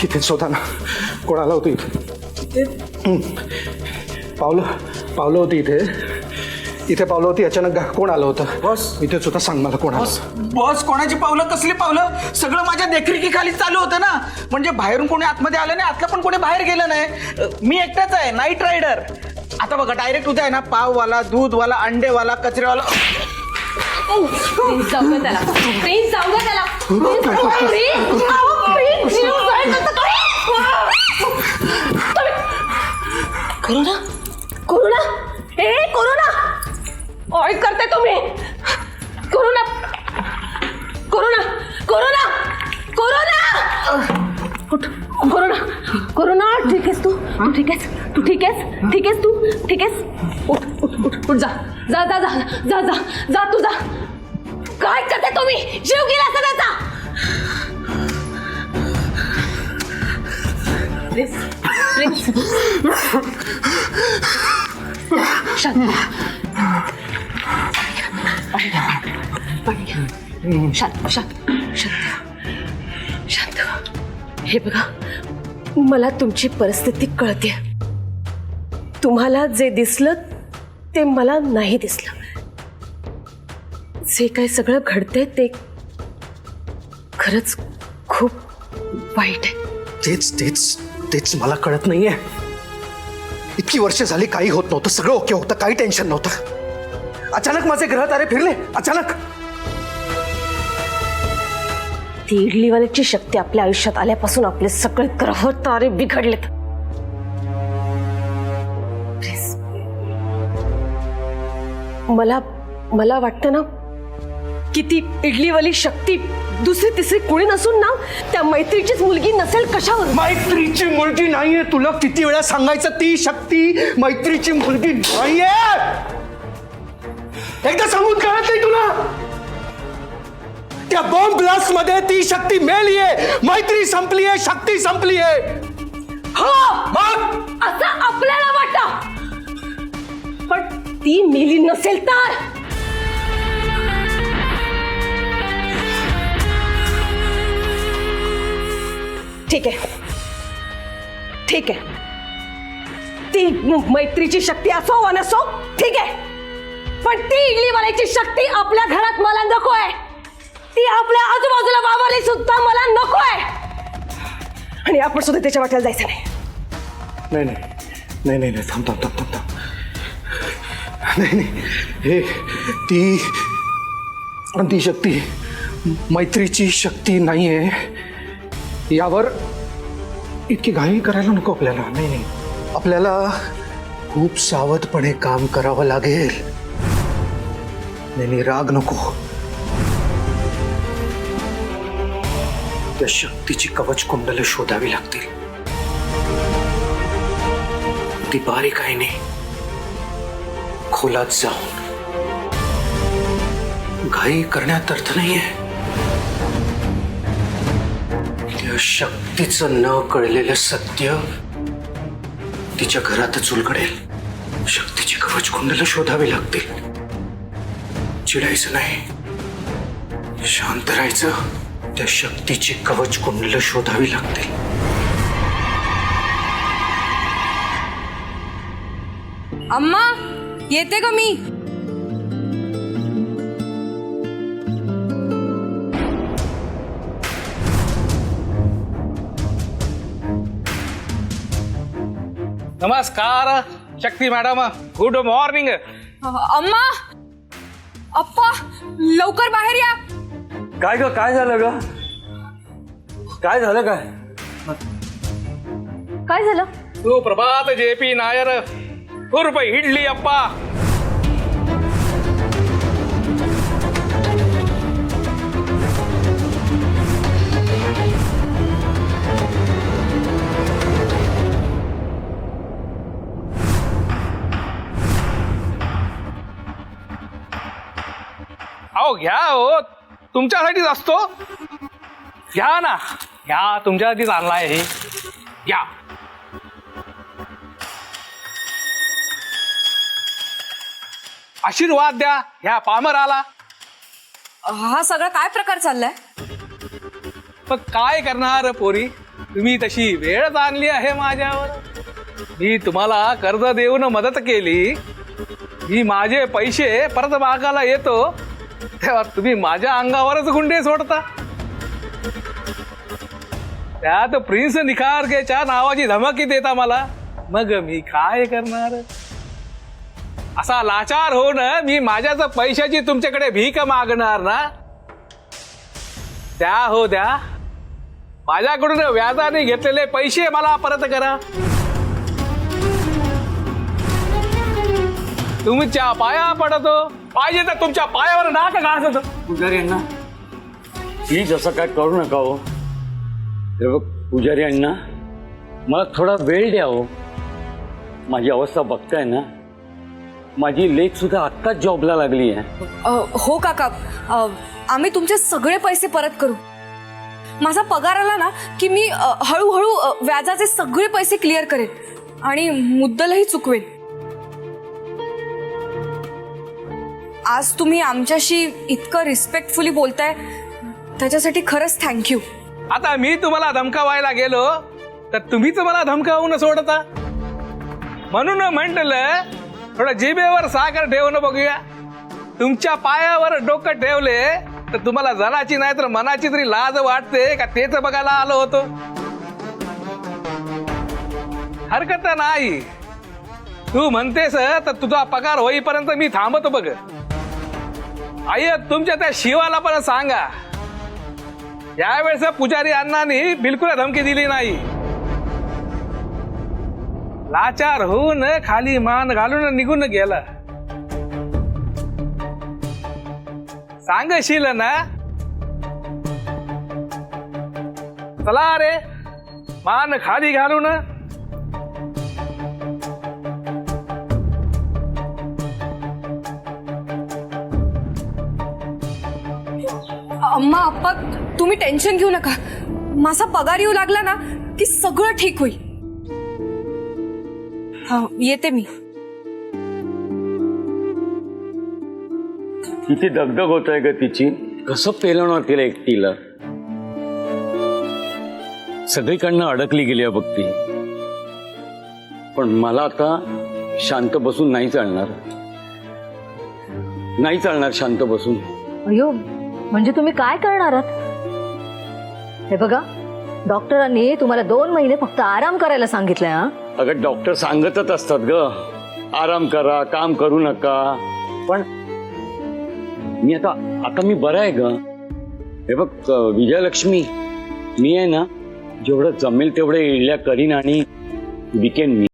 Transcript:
इथेच होता ना? कोण आला होता इथे? पावलं होती इथे पावलं होती. अचानक कोण आलं होतं? बॉस. इथेच होता. सांग मला कोण आलं? बॉस, कोणाची पावलं? कसली पावलं? सगळं माझ्या देखरेखीखाली चालू होतं ना. म्हणजे बाहेरून कोणी आतमध्ये आलं नाही, आतलं पण कोणी बाहेर गेलं नाही. मी एकटाच आहे, नाईट रायडर. आता बघा, डायरेक्ट उद्या आहे ना, पाववाला, दूधवाला, अंडेवाला, कचरेवाला. प्लीज जाऊ त्याला, प्लीज जाऊ त्याला. कोरोना कोरोना ए कोरोना काय करते तुम्ही? Corona corona corona corona corona corona ठीक आहेस तू? ठीक आहेस तू? ठीक आहेस? ठीक आहेस तू? ठीक आहेस? उठ उठ उठ उठ. जा जा जा जा जा जा जा तू जा. काय करते तुम्ही? जीव गेला सगळ्याचा. प्लीज प्लीज शांत शांत शांत शांत शांत. हे बघा, मला तुमची परिस्थिती कळते. तुम्हाला जे दिसलं ते मला नाही दिसलं. जे काही सगळं घडते ते खरंच खूप वाईट आहे. तेच मला कळत नाहीये. इतकी वर्ष झाली काही होत नव्हतं, सगळं ओके होतं, काही टेन्शन नव्हतं. अचानक माझे ग्रह तारे फिरले. अचानक ती इडलीवाल्याची शक्ती आपल्या आयुष्यात आल्यापासून आपले सगळे ग्रह तारे बिघडलेत. प्लीज मला वाटतं ना की ती इडलीवाली शक्ती दुसरी तिसरी कोणी नसून ना त्या मैत्रीचीच मुलगी नसेल. कशावर? मैत्रीची मुलगी नाहीये. तुला किती वेळा सांगायचं? ती शक्ती मैत्रीची मुलगी नाहीये. एकदा सांगून कळत नाही तुला? त्या बॉम्ब ब्लास्ट मध्ये ती शक्ती मेलीये. मैत्री संपलीये, शक्ती संपलीये. हो, मग असं आपल्याला वाटतं, पण ती मेली नसेल तर. ठीक आहे, ठीक आहे. ती मैत्रीची शक्ती असो वा नसो, ठीक आहे. पण ती इडलीवाल्याची शक्ती आपल्या घरात मला नको आहे. ती आपल्या आजूबाजूला वावरली सुद्धा मला नको आहे. आणि आपण सुद्धा त्याच्या वाट्याला जायचं नाही. नाही. थांब. नाही. हे ती शक्ती मैत्रीची शक्ती नाहीये. यावर इतकी घाई करायला नको आपल्याला. नाही. आपल्याला खूप सावधपणे काम करावं लागेल. नाही, राग नको. त्या शक्तीची कवच कुंडले शोधावी लागतील. ती बारीक आहे नाही, खोलात जाऊन. घाई करण्यात अर्थ नाहीये. त्या शक्तीचं न कळलेलं सत्य तिच्या घरातच उलगडेल. शक्तीची कवच कुंडलं शोधावी लागतील. चिडायचं नाही, शांत राहायचं. त्या शक्तीची कवच कुंडलं शोधावी लागतील. अम्मा, येते का मी? नमस्कार शक्ती मॅडम, गुड मॉर्निंग. अम्मा, अप्पा, लवकर बाहेर या. काय ग? काय झालं ग? काय झालं? काय झालं? सुप्रभात JP नायर उर्फ इडली अप्पा. अहो घ्या, हो तुमच्यासाठीच असतो. घ्या ना, घ्या, तुमच्यासाठीच आणलाय हे. घ्या. आशीर्वाद द्या ह्या पामराला. हा सगळा काय प्रकार चाललाय? पण काय करणार पोरी, तुम्ही तशी वेळच आणली आहे माझ्यावर. मी तुम्हाला कर्ज देऊन मदत केली, मी माझे पैसे परत मागायला येतो तेव्हा तुम्ही माझ्या अंगावरच गुंडे सोडता. त्यात प्रिन्स निखारगेच्या नावाची धमकी देता मला. मग मी काय करणार? असा लाचार होऊन मी माझ्याच पैशाची तुमच्याकडे भीक मागणार ना? द्या हो द्या, माझ्याकडून व्याजाने घेतलेले पैसे मला परत करा. तुमच्या पाया पडतो, पाहिजे तर तुमच्या पायावर नाक घासतो. पुजारी अण्णा प्लीज असं काय करू नका हो. हे बघ पुजारी अण्णा, मला थोडा वेळ द्या हो. माझी अवस्था बघताय ना, माझी लेक सुद्धा आत्ताच जॉबला लागली आहे. हो काका, आम्ही तुमचे सगळे पैसे परत करू. माझा पगार आला ना की मी हळूहळू व्याजाचे सगळे पैसे क्लिअर करेन आणि मुद्दलही चुकवेन. आज तुम्ही आमच्याशी इतकं रिस्पेक्टफुली बोलताय त्याच्यासाठी खरंच थँक्यू. आता मी तुम्हाला धमकावायला गेलो तर तुम्हीच मला धमकावून सोडता. म्हणून म्हटलं थोडं जिभेवर साखर ठेवून बघूया. तुमच्या पायावर डोकं ठेवले तर तुम्हाला जनाची नाही तर मनाची तरी लाज वाटते का तेच बघायला आलो होतो. हरकत नाही, तू म्हणतेस तर तुझा पगार होईपर्यंत मी थांबतो बघ. आई तुमच्या त्या शिवाला पण सांगा, यावेळेस पुजारी अण्णांनी बिलकुल धमकी दिली नाही. लाचार होऊन खाली मान घालून निघून गेला. सांगशील ना? चला रे, मान खाली घालून. अम्मा अप्पा तुम्ही टेन्शन घेऊ नका. माझा पगार येऊ लागला ना की सगळं ठीक होईल. हा येते मी. किती दगदग होत आहे ग तिची. कसं पेलवणार तिला एकटीला. सगळीकडनं अडकली गेली आहे बघ ती. पण मला आता शांत बसून नाही चालणार. नाही चालणार शांत बसून. अयो, म्हणजे तुम्ही काय करणार आहात? हे बघा, डॉक्टरांनी तुम्हाला 2 महिने फक्त आराम करायला सांगितलंय. हा अगं डॉक्टर सांगतच असतात ग, आराम करा, काम करू नका. पण मी आता मी बरं आहे ग. हे बघ विजयलक्ष्मी, मी आहे ना जेवढं जमेल तेवढे इडल्या करीन आणि विकेन मी.